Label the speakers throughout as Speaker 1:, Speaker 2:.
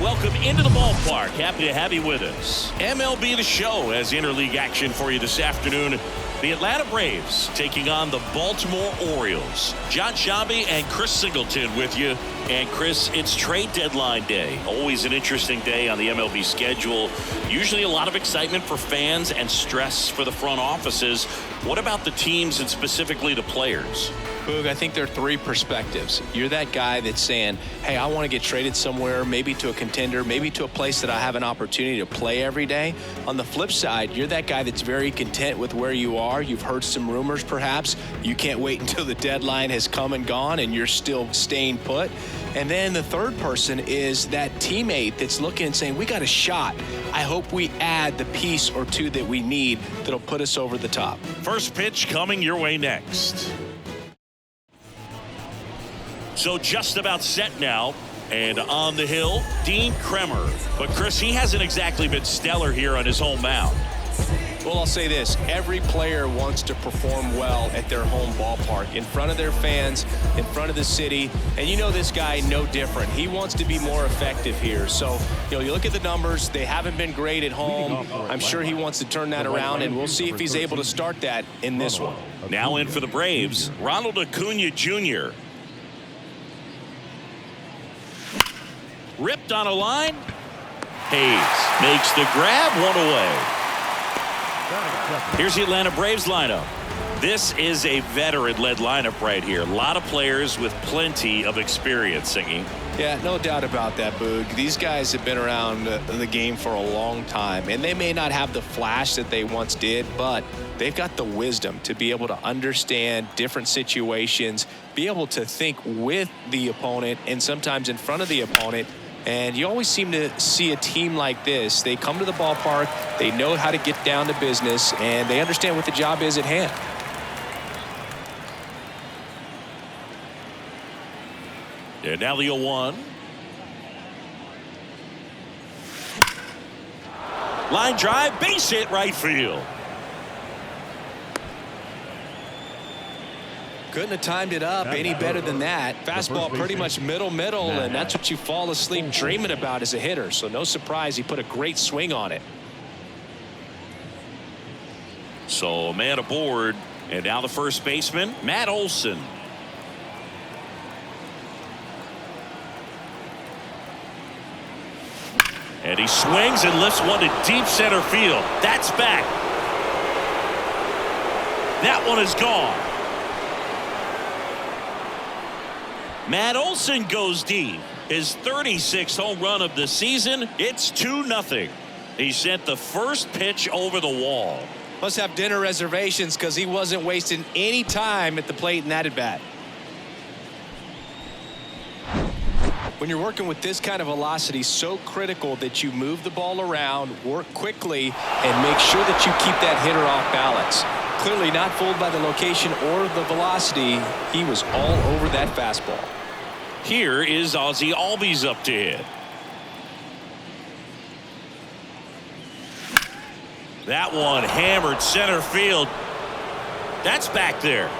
Speaker 1: welcome into the ballpark. Happy to have you with us. MLB The Show has interleague action for you this afternoon. The Atlanta Braves taking on the Baltimore Orioles. John Shabby and Chris Singleton with you. And Chris, it's trade deadline day. Always an interesting day on the MLB schedule. Usually a lot of excitement for fans and stress for the front offices. What about the teams and specifically the players?
Speaker 2: Boog, I think there are three perspectives. You're that guy that's saying, hey, I want to get traded somewhere, maybe to a contender, maybe to a place that I have an opportunity to play every day. On the flip side, you're that guy that's very content with where you are. You've heard some rumors, perhaps. You can't wait until the deadline has come and gone and you're still staying put. And then the third person is that teammate that's looking and saying, we got a shot. I hope we add the piece or two that we need that'll put us over the top.
Speaker 1: First pitch coming your way next. So just about set now, and on the hill, Dean Kremer. But Chris, he hasn't exactly been stellar here on his home mound.
Speaker 2: Well, I'll say this. Every player wants to perform well at their home ballpark, in front of their fans, in front of the city. And you know this guy no different. He wants to be more effective here. So, you look at the numbers. They haven't been great at home. I'm sure he wants to turn that around, and we'll see if he's able to start that in this one.
Speaker 1: Now in for the Braves, Ronald Acuna Jr. Ripped on a line. Hayes makes the grab, one away. Here's the Atlanta Braves lineup. This is a veteran-led lineup right here. A lot of players with plenty of experience, Singy.
Speaker 2: Yeah, no doubt about that, Boog. These guys have been around the game for a long time, and they may not have the flash that they once did, but they've got the wisdom to be able to understand different situations, be able to think with the opponent and sometimes in front of the opponent. And you always seem to see a team like this. They come to the ballpark, they know how to get down to business, and they understand what the job is at hand.
Speaker 1: And now the 0-1. Line drive, base hit, right field.
Speaker 2: Couldn't have timed it up any better than that. Fastball pretty much middle, and that's what you fall asleep dreaming about as a hitter. So no surprise he put a great swing on it.
Speaker 1: So a man aboard, and now the first baseman, Matt Olson. And he swings and lifts one to deep center field. That's back. That one is gone. Matt Olson goes deep. His 36th home run of the season. It's 2-0. He sent the first pitch over the wall.
Speaker 2: Must have dinner reservations because he wasn't wasting any time at the plate in that at-bat. When you're working with this kind of velocity, so critical that you move the ball around, work quickly, and make sure that you keep that hitter off balance. Clearly not fooled by the location or the velocity. He was all over that fastball.
Speaker 1: Here is Ozzie Albies up to hit. That one hammered center field. That's back there.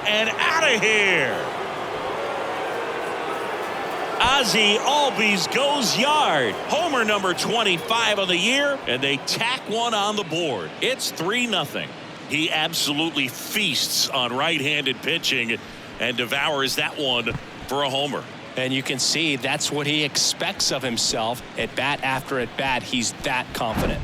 Speaker 1: And out of here. Ozzie Albies goes yard. Homer number 25 of the year, and they tack one on the board. It's 3-0. He absolutely feasts on right-handed pitching and devours that one for a homer.
Speaker 2: And you can see that's what he expects of himself at bat after at bat. He's that confident.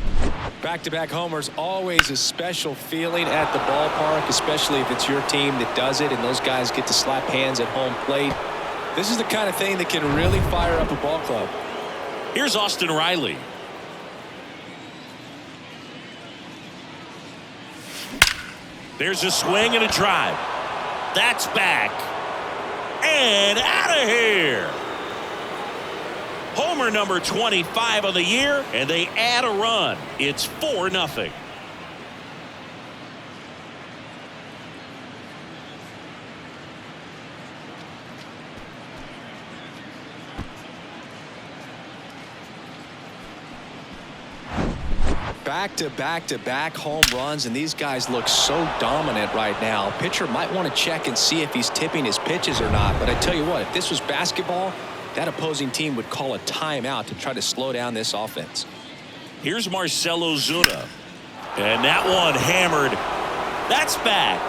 Speaker 2: Back-to-back homers, always a special feeling at the ballpark, especially if it's your team that does it and those guys get to slap hands at home plate. This is the kind of thing that can really fire up a ball club.
Speaker 1: Here's Austin Riley. There's a swing and a drive. That's back. And out of here. Homer number 25 of the year, and they add a run. It's 4-0.
Speaker 2: Back-to-back home runs, and these guys look so dominant right now. Pitcher might want to check and see if he's tipping his pitches or not, but I tell you what, if this was basketball, that opposing team would call a timeout to try to slow down this offense.
Speaker 1: Here's Marcell Ozuna. And that one hammered. That's back.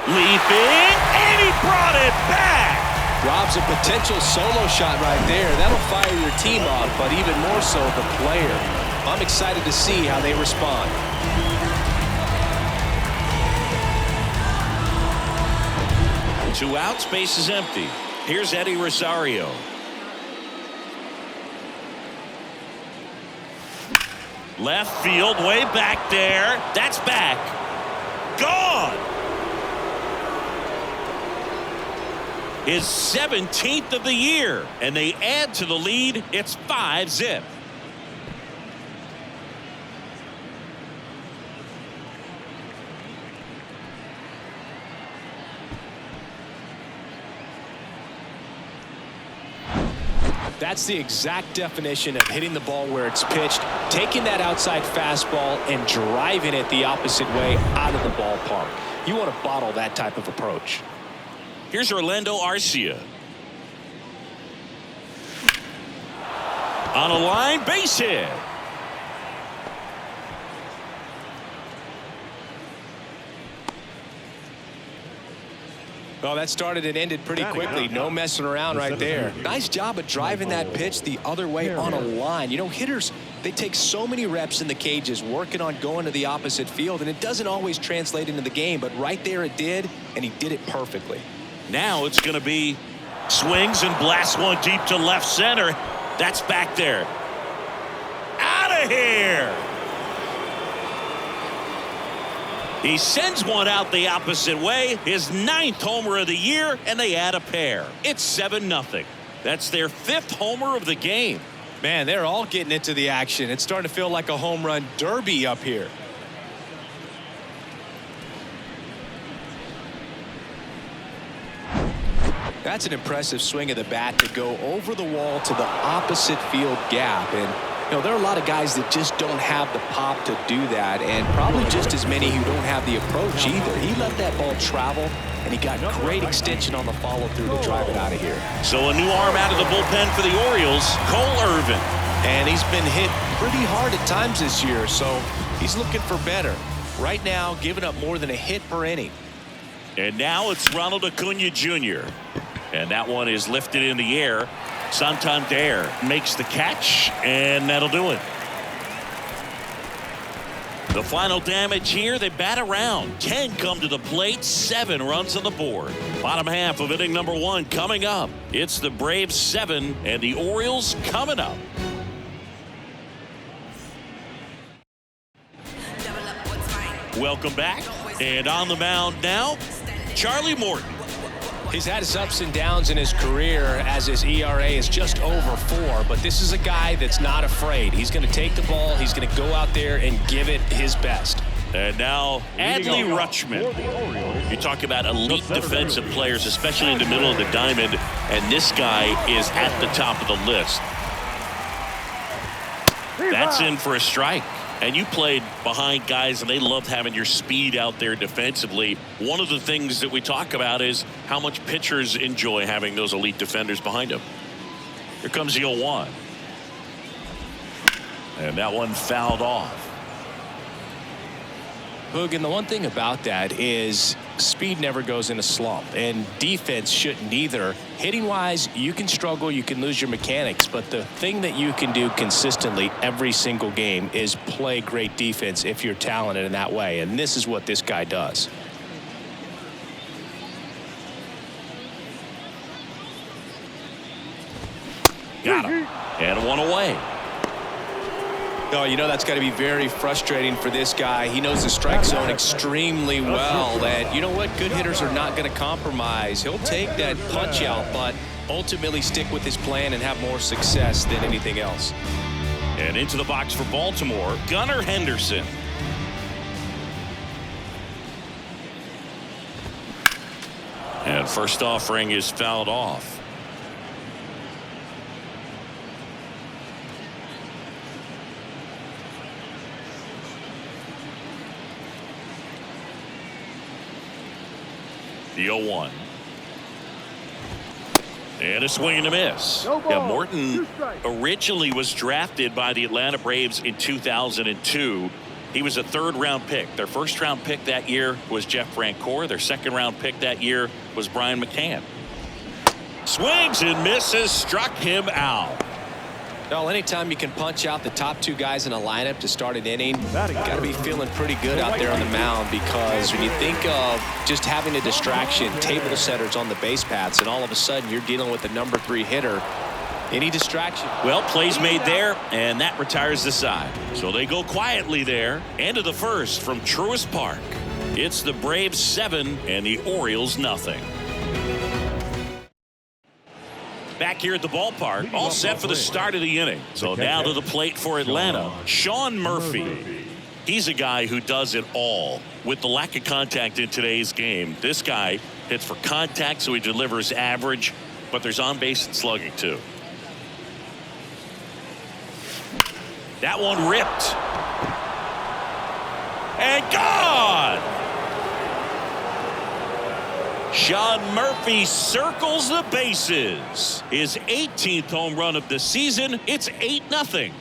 Speaker 1: Leaping, and he brought it back.
Speaker 2: Robs a potential solo shot right there. That'll fire your team off, but even more so the player. I'm excited to see how they respond.
Speaker 1: Two outs, base is empty. Here's Eddie Rosario. Left field, way back there. That's back. Gone. His 17th of the year, and they add to the lead. It's 5-zip.
Speaker 2: That's the exact definition of hitting the ball where it's pitched, taking that outside fastball and driving it the opposite way out of the ballpark. You want to bottle that type of approach.
Speaker 1: Here's Orlando Arcia. On a line, base hit.
Speaker 2: Well, that started and ended pretty quickly. No messing around right there. Nice job of driving that pitch the other way on a line. You know, hitters, they take so many reps in the cages working on going to the opposite field, and it doesn't always translate into the game, but right there it did, and he did it perfectly.
Speaker 1: Now it's going to be swings and blasts one deep to left center. That's back there. Out of here. He sends one out the opposite way. His 9th homer of the year, and they add a pair. It's 7-0. That's their 5th homer of the game.
Speaker 2: Man, they're all getting into the action. It's starting to feel like a home run derby up here. That's an impressive swing of the bat to go over the wall to the opposite field gap. And, you know, there are a lot of guys that just don't have the pop to do that, and probably just as many who don't have the approach either. He let that ball travel, and he got great extension on the follow-through to drive it out of here.
Speaker 1: So a new arm out of the bullpen for the Orioles, Cole Irvin.
Speaker 2: And he's been hit pretty hard at times this year, so he's looking for better. Right now, giving up more than a hit per inning.
Speaker 1: And now it's Ronald Acuna Jr. And that one is lifted in the air. Santander makes the catch, and that'll do it. The final damage here, they bat around. 10 come to the plate, 7 runs on the board. Bottom half of inning number 1 coming up. It's the Braves 7 and the Orioles coming up. Welcome back. And on the mound now, Charlie Morton.
Speaker 2: He's had his ups and downs in his career as his ERA is just over 4, but this is a guy that's not afraid. He's going to take the ball. He's going to go out there and give it his best.
Speaker 1: And now Adley Rutschman. You talk about elite defensive players, especially in the middle of the diamond, and this guy is at the top of the list. That's in for a strike. And you played behind guys, and they loved having your speed out there defensively. One of the things that we talk about is how much pitchers enjoy having those elite defenders behind them. Here comes the 0-1. And that one fouled off.
Speaker 2: Hoog, and the one thing about that is speed never goes in a slump, and defense shouldn't either. Hitting-wise, you can struggle, you can lose your mechanics, but the thing that you can do consistently every single game is play great defense if you're talented in that way, and this is what this guy does.
Speaker 1: Got him. And one away.
Speaker 2: Oh, you know that's got to be very frustrating for this guy. He knows the strike zone extremely well, and you know what? Good hitters are not going to compromise. He'll take that punch out, but ultimately stick with his plan and have more success than anything else.
Speaker 1: And into the box for Baltimore, Gunnar Henderson. And first offering is fouled off. The 0-1. And a swing and a miss. Yeah, Morton originally was drafted by the Atlanta Braves in 2002. He was a third-round pick. Their first-round pick that year was Jeff Francoeur. Their second-round pick that year was Brian McCann. Swings and misses, struck him out.
Speaker 2: Well, anytime you can punch out the top two guys in a lineup to start an inning, got to be feeling pretty good out there on the mound, because when you think of just having a distraction, table setters on the base paths, and all of a sudden you're dealing with the number 3 hitter, any distraction.
Speaker 1: Well, plays made there, and that retires the side. So they go quietly there. End of the first from Truist Park. It's the Braves 7 and the Orioles nothing. Back here at the ballpark, all set for the start of the inning. So now to the plate for Atlanta, Sean Murphy. He's a guy who does it all. With the lack of contact in today's game, this guy hits for contact, so he delivers average, but there's on base and slugging too. That one ripped. And gone! Sean Murphy circles the bases. His 18th home run of the season. It's 8-0.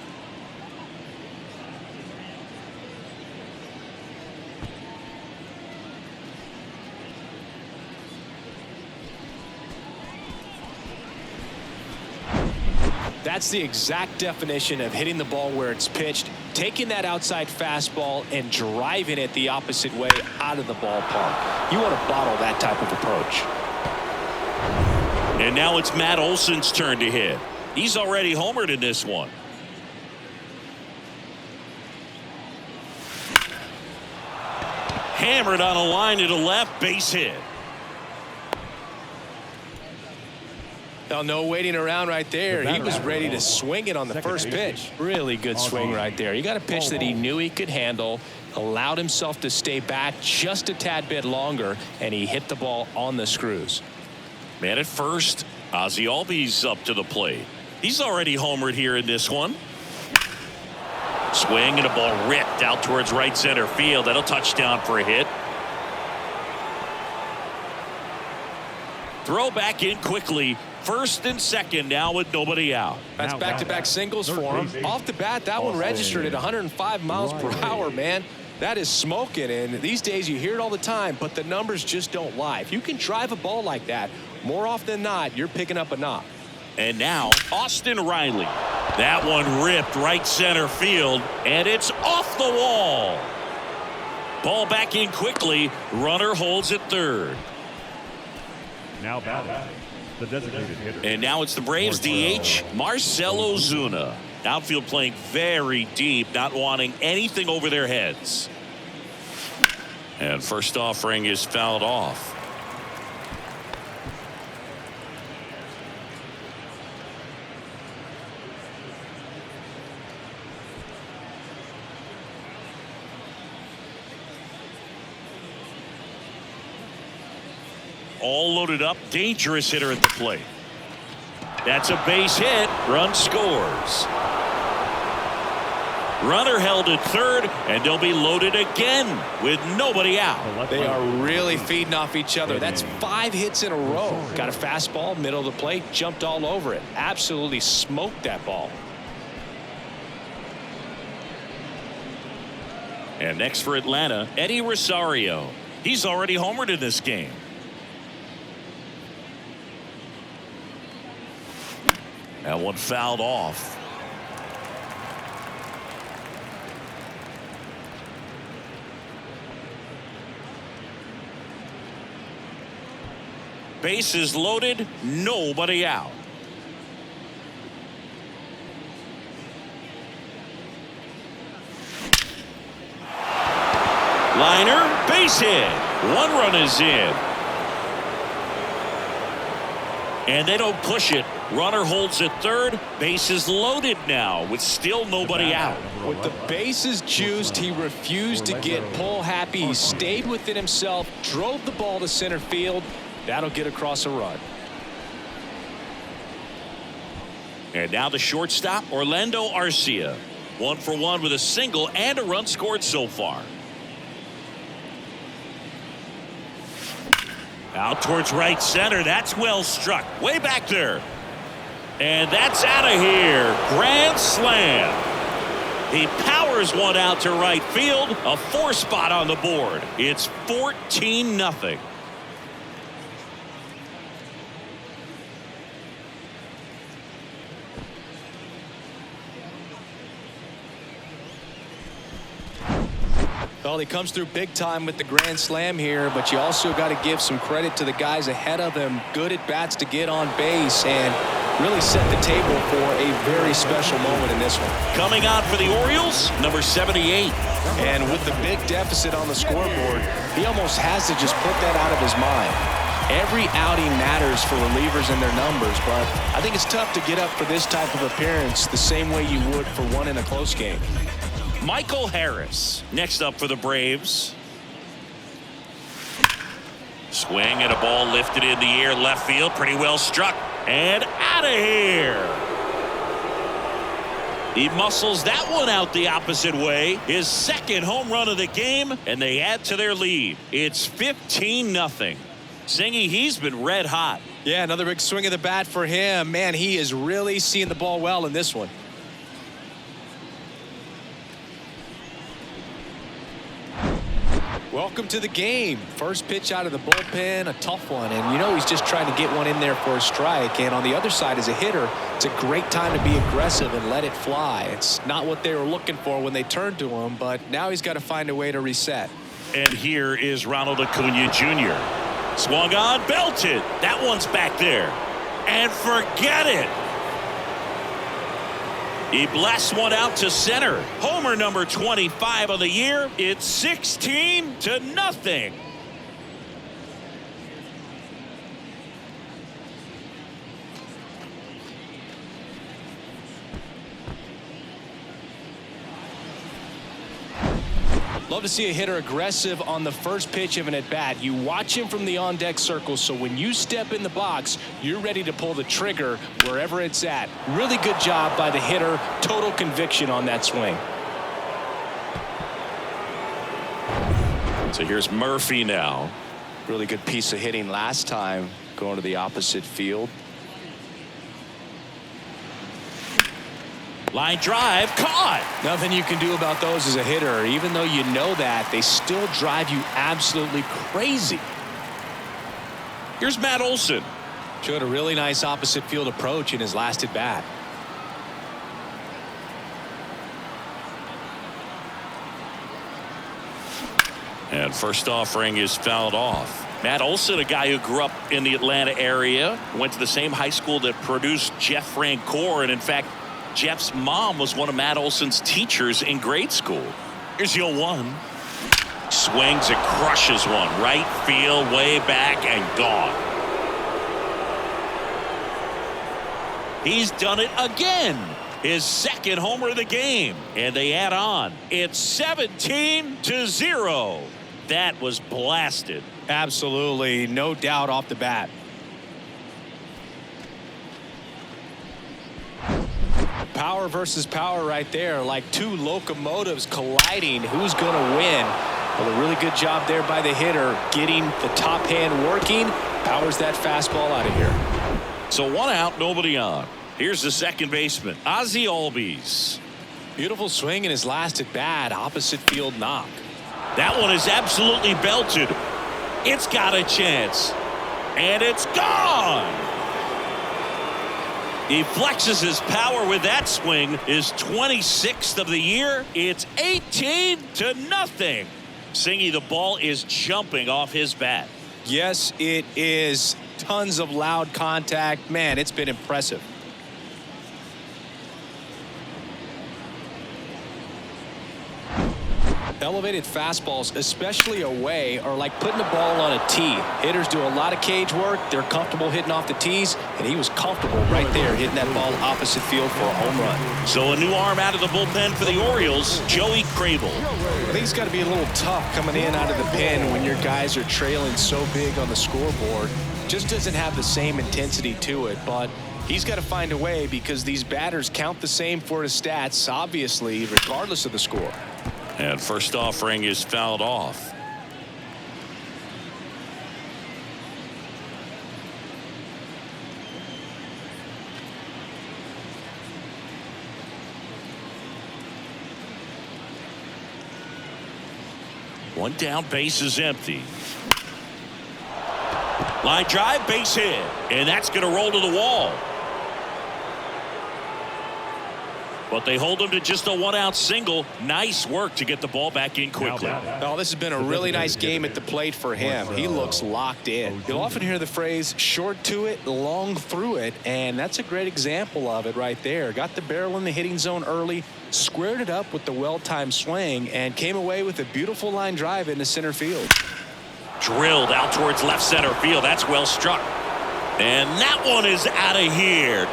Speaker 2: That's the exact definition of hitting the ball where it's pitched, taking that outside fastball and driving it the opposite way out of the ballpark. You want to bottle that type of approach.
Speaker 1: And now it's Matt Olson's turn to hit. He's already homered in this one. Hammered on a line to the left, base hit.
Speaker 2: Oh, no waiting around right there. He was ready to swing it on the first pitch. Really good swing right there. You got a pitch that he knew he could handle, allowed himself to stay back just a tad bit longer, and he hit the ball on the screws.
Speaker 1: Man at first, Ozzie Albies up to the plate. He's already homered here in this one. Swing and a ball ripped out towards right center field. That'll touchdown for a hit. Throw back in quickly. First and second now with nobody out.
Speaker 2: That's back-to-back singles for him. Off the bat, that one registered at 105 miles per hour, man. That is smoking, and these days you hear it all the time, but the numbers just don't lie. If you can drive a ball like that, more often than not, you're picking up a knock.
Speaker 1: And now Austin Riley. That one ripped right center field, and it's off the wall. Ball back in quickly. Runner holds at third.
Speaker 3: Now batting, the designated hitter.
Speaker 1: And now it's the Braves DH, Marcell Ozuna. Outfield playing very deep, not wanting anything over their heads. And first offering is fouled off. All loaded up, dangerous hitter at the plate. That's a base hit. Run scores. Runner held at third, and they'll be loaded again with nobody out.
Speaker 2: They are really feeding off each other. That's 5 hits in a row. Got a fastball, middle of the plate, jumped all over it. Absolutely smoked that ball.
Speaker 1: And next for Atlanta, Eddie Rosario. He's already homered in this game. That one fouled off. Bases loaded, nobody out. Liner, base hit. 1 run is in. And they don't push it. Runner holds at third. Bases loaded now with still nobody out.
Speaker 2: With the bases juiced, he refused to get pull happy. He stayed within himself, drove the ball to center field. That'll get across a run.
Speaker 1: And now the shortstop, Orlando Arcia. 1 for 1 with a single and a run scored so far. Out towards right center. That's well struck. Way back there. And that's out of here. Grand slam. He powers one out to right field. A 4-spot on the board. It's 14-0.
Speaker 2: Well, he comes through big time with the grand slam here, but you also got to give some credit to the guys ahead of him. Good at bats to get on base and really set the table for a very special moment in this one.
Speaker 1: Coming on for the Orioles, number 78.
Speaker 2: And with the big deficit on the scoreboard, he almost has to just put that out of his mind. Every outing matters for relievers and their numbers, but I think it's tough to get up for this type of appearance the same way you would for one in a close game.
Speaker 1: Michael Harris next up for the Braves. Swing and a ball lifted in the air left field. Pretty well struck. And out of here. He muscles that one out the opposite way. His second home run of the game, and they add to their lead. It's 15-0. Singy, he's been red hot.
Speaker 2: Yeah, another big swing of the bat for him. Man, he is really seeing the ball well in this one. Welcome to the game. First pitch out of the bullpen, a tough one. And you know he's just trying to get one in there for a strike. And on the other side, as a hitter, it's a great time to be aggressive and let it fly. It's not what they were looking for when they turned to him, but now he's got to find a way to reset.
Speaker 1: And here is Ronald Acuna Jr. Swung on, belted. That one's back there. And forget it. He blasts one out to center. Homer number 25 of the year. It's 16-0.
Speaker 2: Love to see a hitter aggressive on the first pitch of an at-bat. You watch him from the on-deck circle, so when you step in the box, you're ready to pull the trigger wherever it's at. Really good job by the hitter. Total conviction on that swing.
Speaker 1: So here's Murphy now.
Speaker 2: Really good piece of hitting last time, going to the opposite field.
Speaker 1: Line drive, caught.
Speaker 2: Nothing you can do about those as a hitter. Even though you know that, they still drive you absolutely crazy.
Speaker 1: Here's Matt Olson.
Speaker 2: Showed a really nice opposite field approach in his last at bat.
Speaker 1: And first offering is fouled off. Matt Olson, a guy who grew up in the Atlanta area, went to the same high school that produced Jeff Francoeur, and in fact, Jeff's mom was one of Matt Olson's teachers in grade school. Here's 0-1. Swings and crushes one. Right field, way back, and gone. He's done it again. His second homer of the game. And they add on. It's 17-0. That was blasted.
Speaker 2: Absolutely. No doubt off the bat. Power versus power right there, like two locomotives colliding. Who's going to win? Well, a really good job there by the hitter, getting the top hand working. Powers that fastball out of here.
Speaker 1: So one out, nobody on. Here's the second baseman, Ozzie Albies.
Speaker 2: Beautiful swing in his last at bat, opposite field knock.
Speaker 1: That one is absolutely belted. It's got a chance. And it's gone. He flexes his power with that swing. His 26th of the year. It's 18-0. Singy, the ball is jumping off his bat.
Speaker 2: Yes, it is. Tons of loud contact. Man, it's been impressive. Elevated fastballs, especially away, are like putting the ball on a tee. Hitters do a lot of cage work. They're comfortable hitting off the tees, and he was comfortable right there hitting that ball opposite field for a home run.
Speaker 1: So a new arm out of the bullpen for the Orioles, Joey Crable.
Speaker 2: I think it's got to be a little tough coming in out of the pen when your guys are trailing so big on the scoreboard. Just doesn't have the same intensity to it, but he's got to find a way because these batters count the same for his stats, obviously, regardless of the score.
Speaker 1: And first offering is fouled off. One down, base is empty. Line drive, base hit, and that's going to roll to the wall. But they hold him to just a one-out single. Nice work to get the ball back in quickly.
Speaker 2: Oh, this has been a really nice game at the plate for him. He looks locked in. You'll often hear the phrase short to it, long through it, and that's a great example of it right there. Got the barrel in the hitting zone early, squared it up with the well-timed swing, and came away with a beautiful line drive into center field.
Speaker 1: Drilled out towards left center field. That's well struck. And that one is out of here.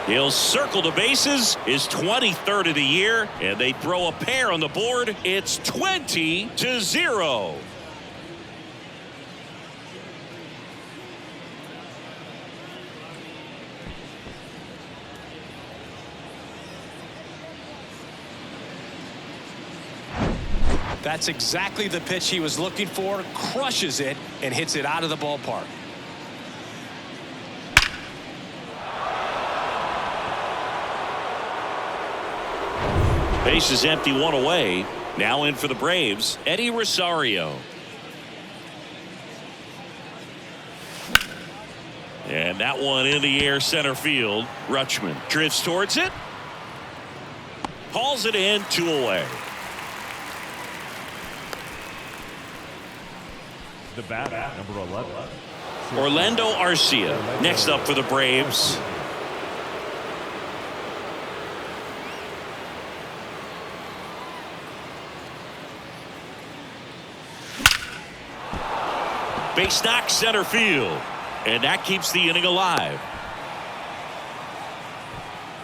Speaker 1: He'll circle the bases, his 23rd of the year, and they throw a pair on the board. It's 20-0.
Speaker 2: That's exactly the pitch he was looking for. Crushes it and hits it out of the ballpark.
Speaker 1: Base is empty, one away. Now in for the Braves, Eddie Rosario. And that one in the air center field. Rutschman drifts towards it. Hauls it in, 2 away.
Speaker 3: The bat, number 11.
Speaker 1: Orlando Arcia next up for the Braves. Base knock center field, and that keeps the inning alive.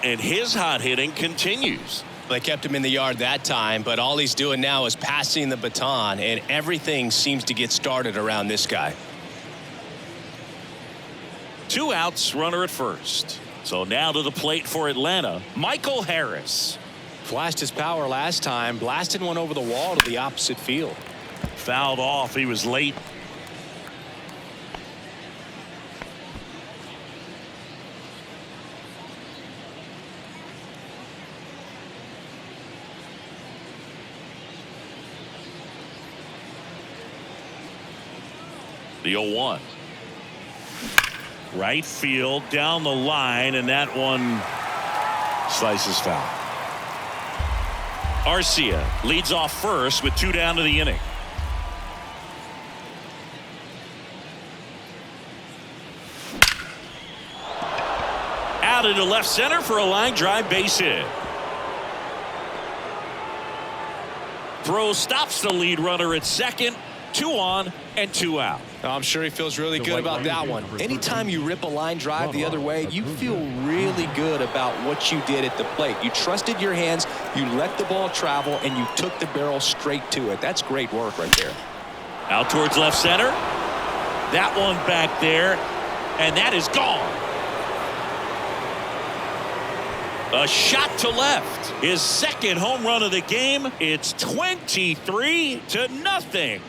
Speaker 1: And his hot hitting continues.
Speaker 2: They kept him in the yard that time, but all he's doing now is passing the baton, and everything seems to get started around this guy.
Speaker 1: 2 outs, runner at first. So now to the plate for Atlanta, Michael Harris.
Speaker 2: Flashed his power last time, blasted one over the wall to the opposite field.
Speaker 1: Fouled off, he was late. The 0-1. Right field down the line, and that one slices foul. Arcia leads off first with 2 down to the inning. Out into left center for a line drive, base hit. Throw stops the lead runner at second. 2 on and 2 out.
Speaker 2: I'm sure he feels really good about that one. Anytime you rip a line drive the other way, you feel really good about what you did at the plate. You trusted your hands, you let the ball travel, and you took the barrel straight to it. That's great work right there.
Speaker 1: Out towards left center. That one back there, and that is gone. A shot to left. His second home run of the game. It's 23-0.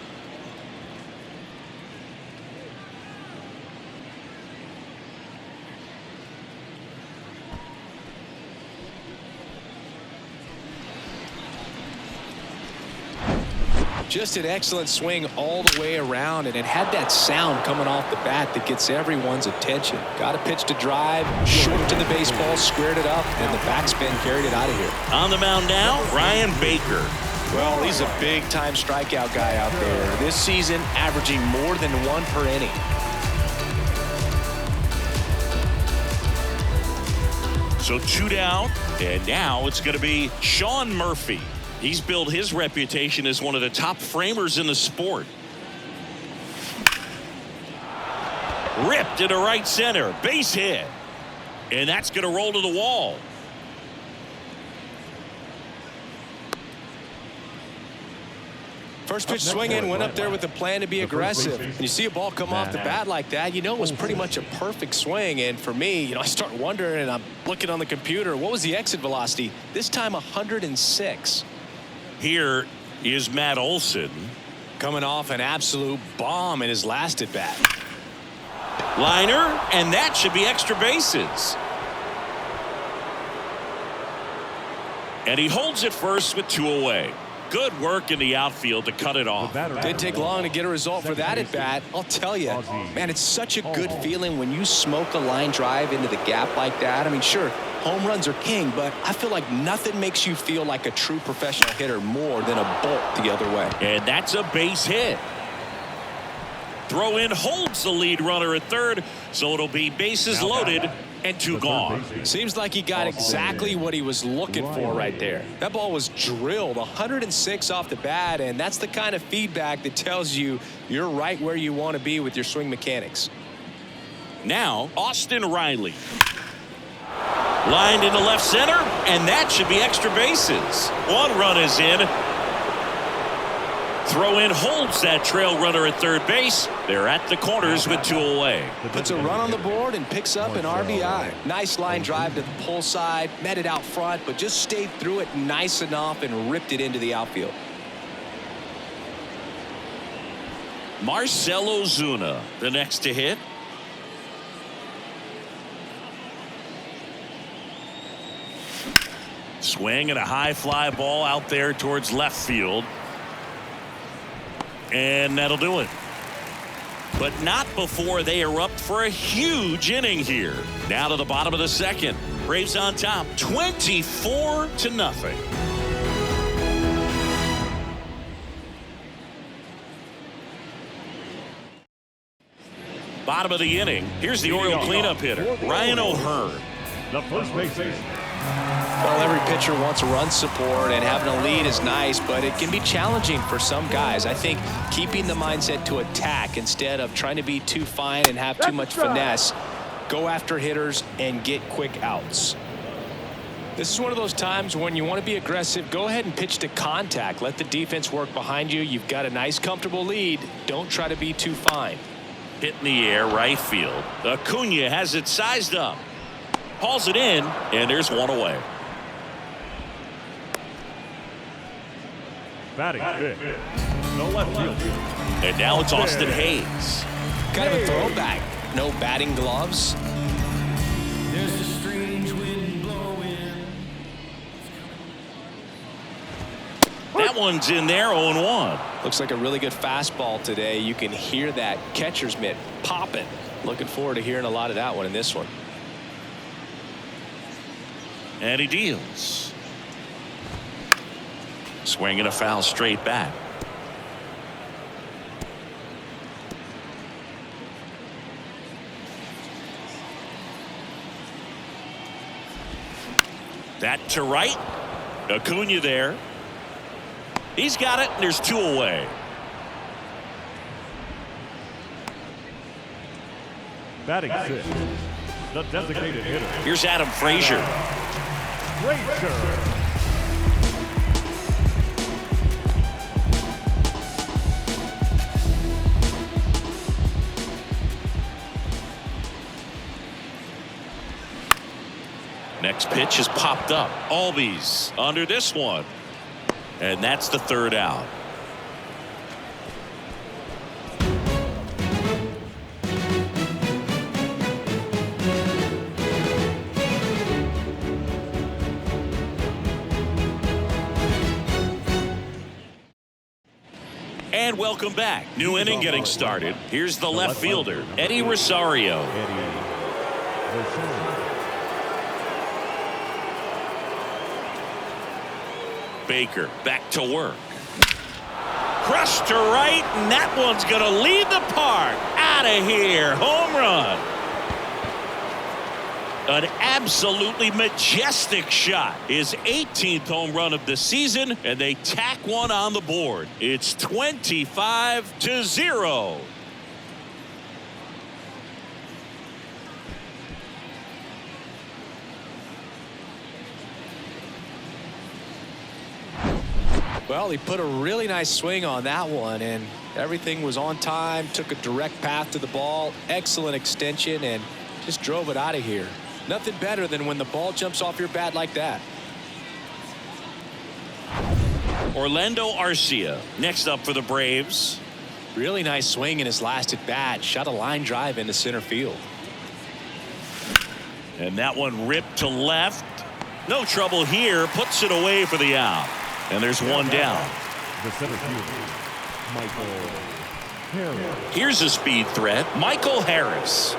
Speaker 2: Just an excellent swing all the way around, and it had that sound coming off the bat that gets everyone's attention. Got a pitch to drive, short to the baseball, squared it up, and the backspin carried it out of here.
Speaker 1: On the mound now, Ryan Baker.
Speaker 2: Well, he's a big-time strikeout guy out there. This season, averaging more than 1 per inning.
Speaker 1: So 2 down, and now it's going to be Sean Murphy. He's built his reputation as one of the top framers in the sport. Ripped into right center, base hit, and that's going to roll to the wall.
Speaker 2: First pitch swinging, went up there with a plan to be aggressive. When you see a ball come off the bat like that, you know it was pretty much a perfect swing. And for me, I start wondering, and I'm looking on the computer, what was the exit velocity? This time 106.
Speaker 1: Here is Matt Olson.
Speaker 2: Coming off an absolute bomb in his last at bat.
Speaker 1: Liner, and that should be extra bases. And he holds it first with 2 away. Good work in the outfield to cut it off.
Speaker 2: Didn't take long to get a result for that at bat. I'll tell you, man, it's such a good feeling when you smoke a line drive into the gap like that. I mean, sure, home runs are king, but I feel like nothing makes you feel like a true professional hitter more than a bolt the other way.
Speaker 1: And that's a base hit. Throw in holds the lead runner at third, so it'll be bases loaded and 2 gone.
Speaker 2: Seems like he got exactly what he was looking for right there. That ball was drilled 106 off the bat, and that's the kind of feedback that tells you you're right where you want to be with your swing mechanics.
Speaker 1: Now, Austin Riley. Lined into left center, and that should be extra bases. 1 run is in. Throw in holds that trail runner at third base. They're at the corners with 2 away.
Speaker 2: Puts a run on the board and picks up an RBI. Nice line drive to the pull side. Met it out front, but just stayed through it nice enough and ripped it into the outfield.
Speaker 1: Marcell Ozuna, the next to hit. Swing and a high fly ball out there towards left field. And that'll do it. But not before they erupt for a huge inning here. Now to the bottom of the second. Braves on top, 24-0. Bottom of the inning. Here's the Oriole cleanup hitter, Ryan O'Hearn.
Speaker 3: The first baseman.
Speaker 2: Well, every pitcher wants run support, and having a lead is nice, but it can be challenging for some guys. I think keeping the mindset to attack instead of trying to be too fine and have too much finesse, go after hitters and get quick outs. This is one of those times when you want to be aggressive. Go ahead and pitch to contact. Let the defense work behind you. You've got a nice, comfortable lead. Don't try to be too fine.
Speaker 1: Hit in the air, right field. Acuna has it sized up. Hauls it in, and there's 1 away.
Speaker 3: Batting fifth. No left field.
Speaker 1: And now it's Austin Hayes.
Speaker 2: Kind of a throwback. No batting gloves.
Speaker 4: There's a strange wind blowing.
Speaker 1: That one's in there, 0-1.
Speaker 2: Looks like a really good fastball today. You can hear that catcher's mitt popping. Looking forward to hearing a lot of that one in this one.
Speaker 1: And he deals. Swinging a foul straight back. That to right. Acuna there. He's got it, and there's 2 away.
Speaker 3: Batting sixth. The designated hitter.
Speaker 1: Here's Adam Frazier.
Speaker 3: Frazier.
Speaker 1: Next pitch is popped up. Albies under this one. And that's the 3rd out. And welcome back. New inning getting started. Here's the left fielder, Eddie Rosario. Baker back to work. Crushed to right, and that one's going to lead the park. Out of here. Home run. An absolutely majestic shot. His 18th home run of the season, and they tack one on the board. It's 25-0.
Speaker 2: Well, he put a really nice swing on that one, and everything was on time. Took a direct path to the ball. Excellent extension, and just drove it out of here. Nothing better than when the ball jumps off your bat like that.
Speaker 1: Orlando Arcia next up for the Braves.
Speaker 2: Really nice swing in his last at bat. Shot a line drive into center field.
Speaker 1: And that one ripped to left. No trouble here. Puts it away for the out. And there's one down.
Speaker 3: The center fielder, Michael Harris.
Speaker 1: Here's a speed threat, Michael Harris.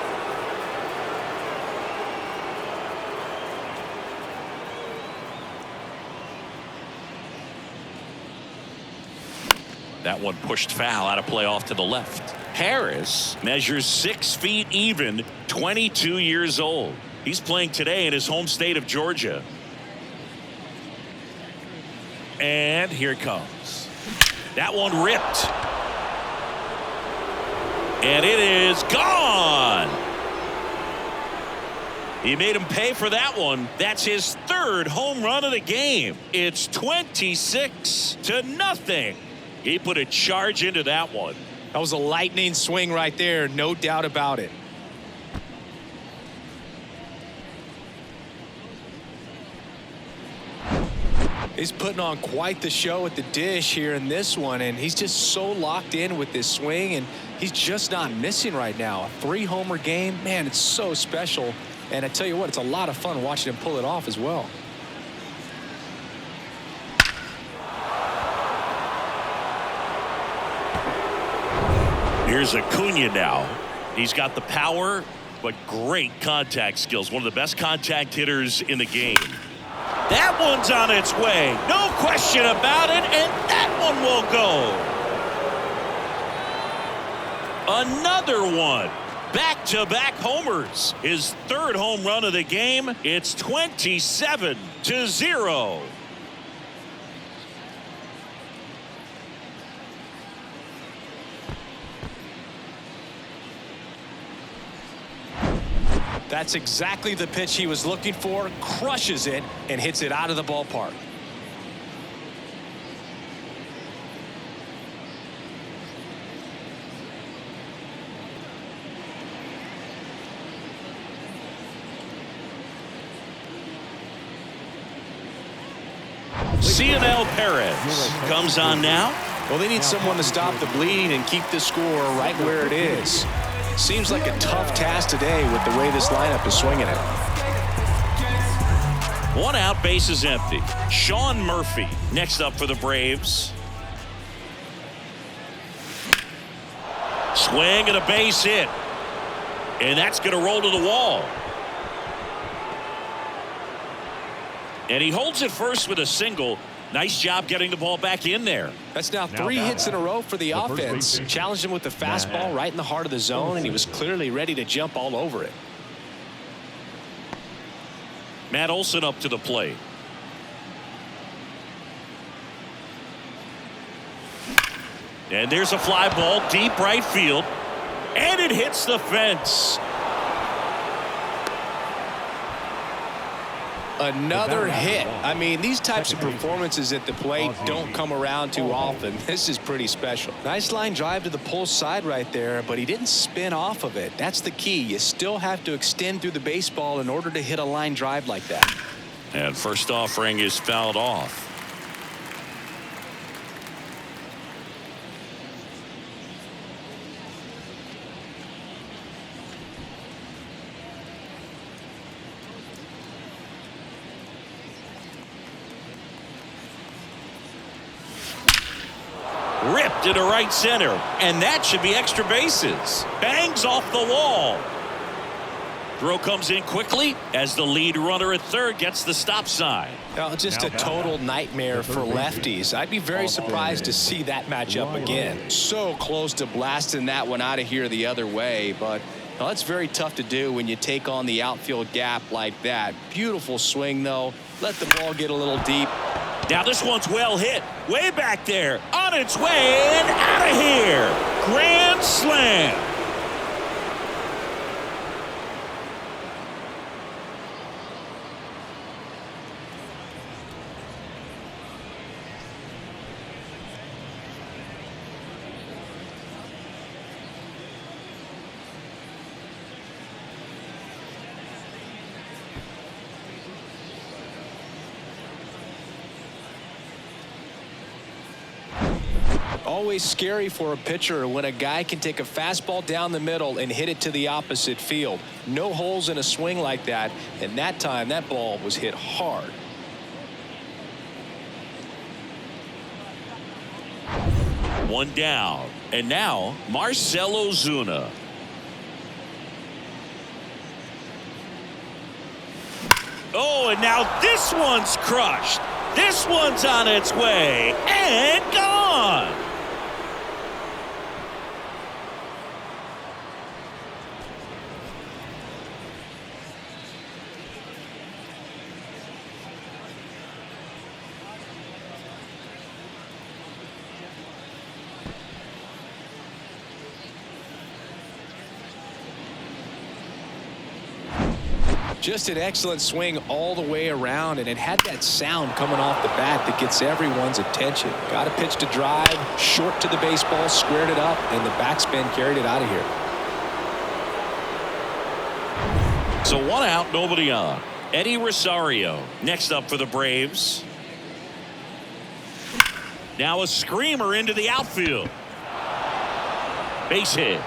Speaker 1: That one pushed foul, out of play off to the left. Harris measures 6 feet even, 22 years old. He's playing today in his home state of Georgia. And here it comes. That one ripped. And it is gone. He made him pay for that one. That's his 3rd home run of the game. It's 26-0. He put a charge into that one.
Speaker 2: That was a lightning swing right there, no doubt about it. He's putting on quite the show at the dish here in this one, and he's just so locked in with this swing, and he's just not missing right now. A 3-homer game, man, it's so special. And I tell you what, it's a lot of fun watching him pull it off as well.
Speaker 1: Here's Acuna now. He's got the power, but great contact skills. One of the best contact hitters in the game. That one's on its way. No question about it, and that one will go. Another one. Back-to-back homers. His 3rd home run of the game. It's 27-0.
Speaker 2: That's exactly the pitch he was looking for. Crushes it and hits it out of the ballpark.
Speaker 1: Cionel Perez comes on now.
Speaker 2: Well, they need someone to stop the bleeding and keep the score right where it is. Seems like a tough task today with the way this lineup is swinging it.
Speaker 1: 1 out, bases empty. Sean Murphy next up for the Braves. Swing and a base hit. And that's going to roll to the wall. And he holds it first with a single. Nice job getting the ball back in there.
Speaker 2: That's now 3 hits in a row for the offense. Challenged him with the fastball right in the heart of the zone, and he was clearly ready to jump all over it.
Speaker 1: Matt Olson up to the plate. And there's a fly ball deep right field. And it hits the fence.
Speaker 2: Another hit. I mean, these types of performances at the plate don't come around too often. This is pretty special. Nice line drive to the pull side right there, but he didn't spin off of it. That's the key. You still have to extend through the baseball in order to hit a line drive like that.
Speaker 1: And first offering is fouled off. Ripped into right center, and that should be extra bases. Bangs off the wall. Throw comes in quickly as the lead runner at third gets the stop sign.
Speaker 2: Now, just a total nightmare for lefties. I'd be very surprised to see that matchup again. So close to blasting that one out of here the other way, but well, that's very tough to do when you take on the outfield gap like that. Beautiful swing, though. Let the ball get a little deep.
Speaker 1: Now this one's well hit. Way back there. On its way and out of here. Grand slam.
Speaker 2: Always scary for a pitcher when a guy can take a fastball down the middle and hit it to the opposite field. No holes in a swing like that, and that time that ball was hit hard.
Speaker 1: One down. And now Marcell Ozuna. Oh, and now this one's crushed. This one's on its way and gone.
Speaker 2: Just an excellent swing all the way around, and it had that sound coming off the bat that gets everyone's attention. Got a pitch to drive, short to the baseball, squared it up, and the backspin carried it out of here.
Speaker 1: So 1 out, nobody on. Eddie Rosario next up for the Braves. Now a screamer into the outfield. Base hit.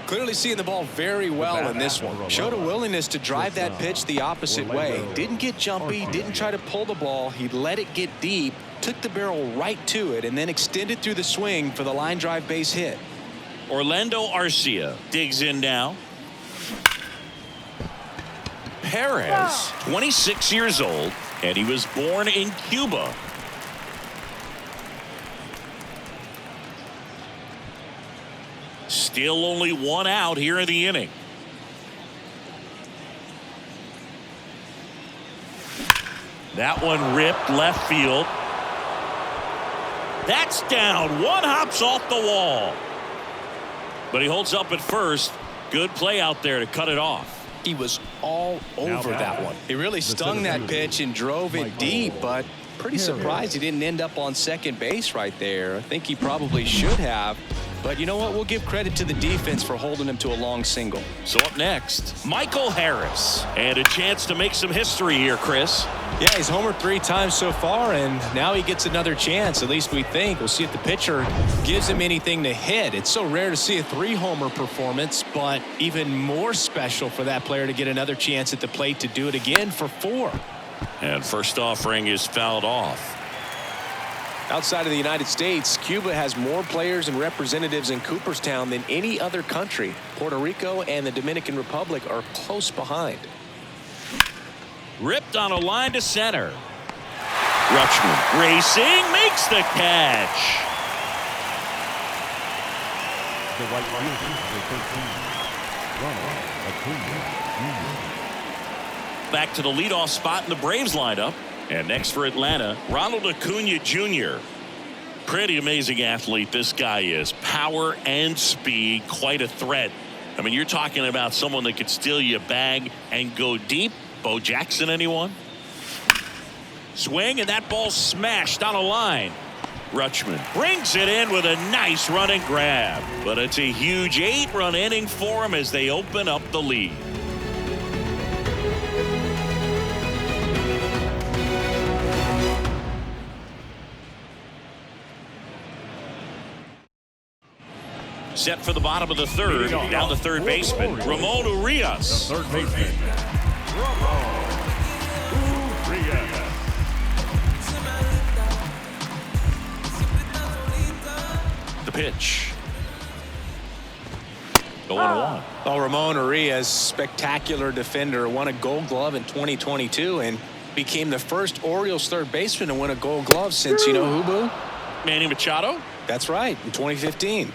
Speaker 2: Clearly seeing the ball very well in this one. Showed a willingness to drive that pitch the opposite way. Didn't get jumpy, didn't try to pull the ball. He let it get deep, took the barrel right to it, and then extended through the swing for the line drive base hit.
Speaker 1: Orlando Arcia digs in now. Perez, 26 years old, and he was born in Cuba. Still only 1 out here in the inning. That one ripped left field. That's down. One hops off the wall. But he holds up at first. Good play out there to cut it off.
Speaker 2: He was all over that one. He really stung that pitch and drove it deep, but pretty surprised he didn't end up on second base right there. I think he probably should have. But you know what? We'll give credit to the defense for holding him to a long single.
Speaker 1: So up next, Michael Harris. And a chance to make some history here, Chris.
Speaker 2: Yeah, he's homered 3 times so far, and now he gets another chance, at least we think. We'll see if the pitcher gives him anything to hit. It's so rare to see a 3-homer performance, but even more special for that player to get another chance at the plate to do it again for 4.
Speaker 1: And first offering is fouled off.
Speaker 2: Outside of the United States, Cuba has more players and representatives in Cooperstown than any other country. Puerto Rico and the Dominican Republic are close behind.
Speaker 1: Ripped on a line to center. Rutschman racing, makes the catch.
Speaker 3: The right fielder for 13, Ronald Acuna Jr.
Speaker 1: Back to the leadoff spot in the Braves lineup. And next for Atlanta, Ronald Acuna Jr. Pretty amazing athlete this guy is. Power and speed, quite a threat. I mean, you're talking about someone that could steal you a bag and go deep. Bo Jackson, anyone? Swing, and that ball smashed on a line. Rutschman brings it in with a nice running grab. But it's a huge 8-run inning for him as they open up the lead. Set for the bottom of the third. Down the third baseman, Ramon Urias.
Speaker 3: The third baseman, Ramon Urias.
Speaker 1: The pitch. 0-1.
Speaker 2: Oh, Ramon Urias, spectacular defender, won a Gold Glove in 2022 and became the first Orioles third baseman to win a Gold Glove since, you know who, Boo?
Speaker 1: Manny Machado?
Speaker 2: That's right, in 2015.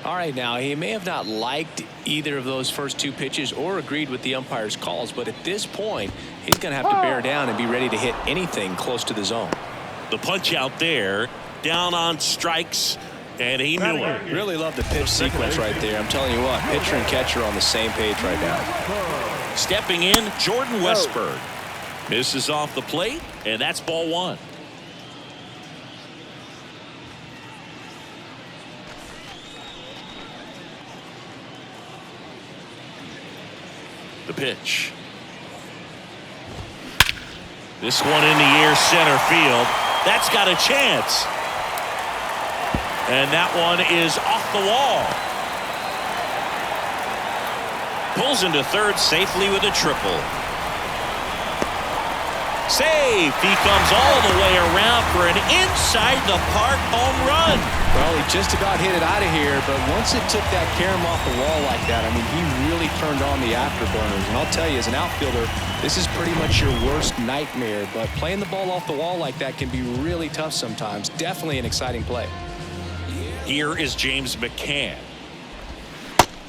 Speaker 2: All right, now, he may have not liked either of those first 2 pitches or agreed with the umpire's calls, but at this point, he's going to have to bear down and be ready to hit anything close to the zone.
Speaker 1: The punch out there, down on strikes, and he knew it.
Speaker 2: Really love the pitch sequence right there. I'm telling you what, pitcher and catcher on the same page right now.
Speaker 1: Stepping in, Jordan Westburg. Misses off the plate, and that's ball 1. The pitch. This one in the air, center field. That's got a chance. And that one is off the wall. Pulls into third safely with a triple. Safe. He comes all the way around for an inside the park home run.
Speaker 2: Well, he just about hit it out of here, but once it took that carom off the wall like that, I mean, he really turned on the afterburners. And I'll tell you, as an outfielder, this is pretty much your worst nightmare. But playing the ball off the wall like that can be really tough sometimes. Definitely an exciting play.
Speaker 1: Here is James McCann.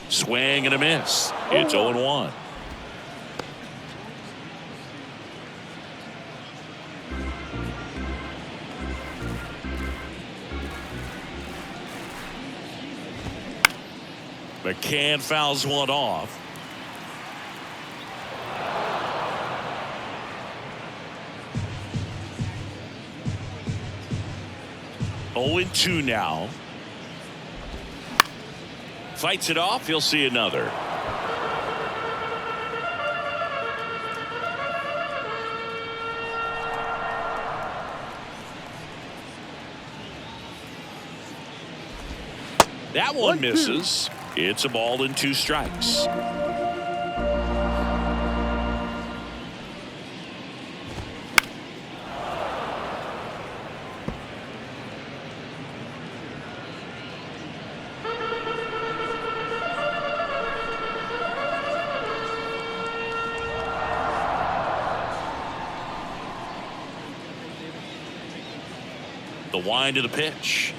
Speaker 1: Swing and a miss. It's 0-1. McCann fouls one off. Oh, 0-2 now. Fights it off. He'll see another. That one misses. It's a ball and 2 strikes. The wind of the pitch.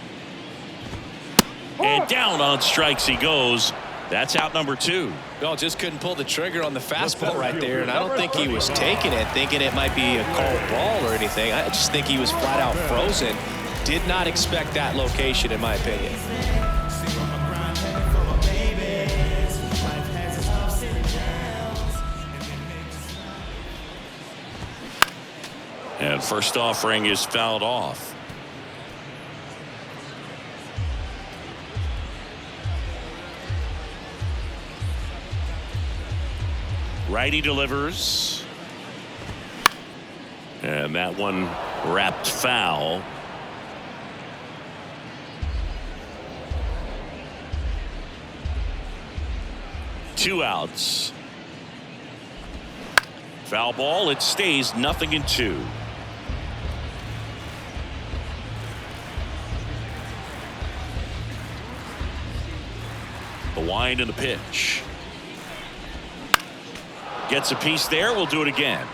Speaker 1: And down on strikes he goes. That's out number 2.
Speaker 2: Well, just couldn't pull the trigger on the fastball right there, and I don't think he was taking it, thinking it might be a called ball or anything. I just think he was flat out frozen. Did not expect that location, in my opinion.
Speaker 1: And first offering is fouled off. Righty delivers. And that one wrapped foul. Two outs. Foul ball. It stays 0-2. The wind and the pitch. Gets a piece there. We'll do it again.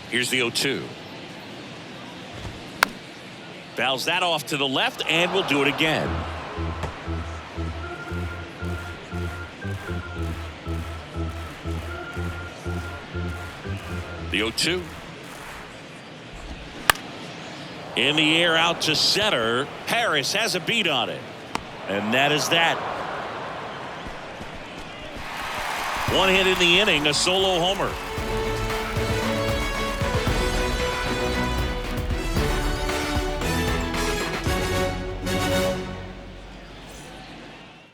Speaker 1: Here's the 0-2. Fouls that off to the left, and we'll do it again. The 0-2. In the air out to center. Harris has a beat on it. And that is that. One hit in the inning, a solo homer.